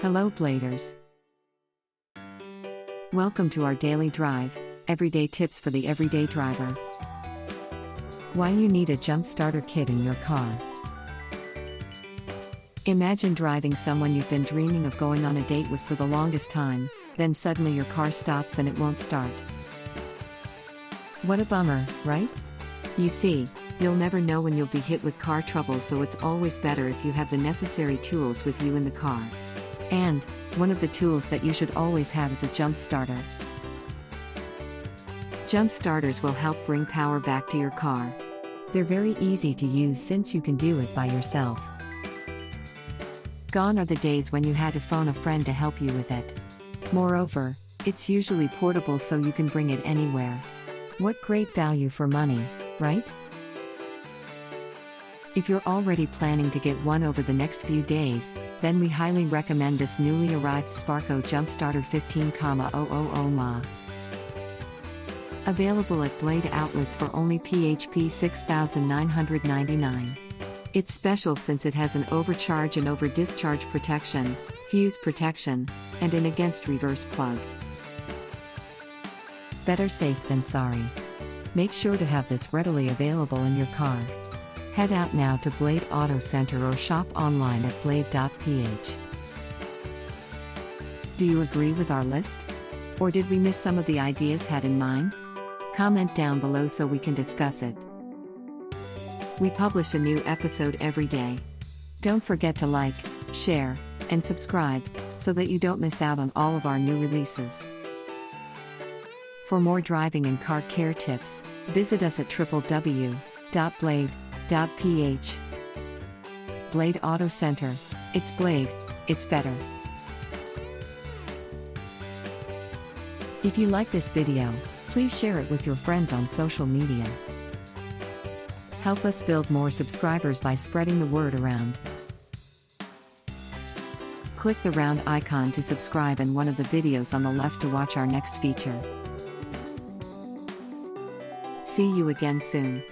Hello Bladers. Welcome to our daily drive, everyday tips for the everyday driver. Why you need a jump starter kit in your car. Imagine driving someone you've been dreaming of going on a date with for the longest time, then suddenly your car stops and it won't start. What a bummer, right? You see, you'll never know when you'll be hit with car trouble, so it's always better if you have the necessary tools with you in the car. And one of the tools that you should always have is a jump starter. Jump starters will help bring power back to your car. They're very easy to use since you can do it by yourself. Gone are the days when you had to phone a friend to help you with it. Moreover, it's usually portable so you can bring it anywhere. What great value for money, right? If you're already planning to get one over the next few days, then we highly recommend this newly arrived Sparco Jump Starter 15,000 mAh. Available at Blade outlets for only PHP 6,999. It's special since it has an overcharge and over-discharge protection, fuse protection, and an against reverse plug. Better safe than sorry. Make sure to have this readily available in your car. Head out now to Blade Auto Center or shop online at blade.ph. Do you agree with our list? Or did we miss some of the ideas had in mind? Comment down below so we can discuss it. We publish a new episode every day. Don't forget to like, share, and subscribe, so that you don't miss out on all of our new releases. For more driving and car care tips, visit us at www.blade.ph. Blade Auto Center. It's Blade, it's better. If you like this video, please share it with your friends on social media. Help us build more subscribers by spreading the word around. Click the round icon to subscribe and one of the videos on the left to watch our next feature. See you again soon.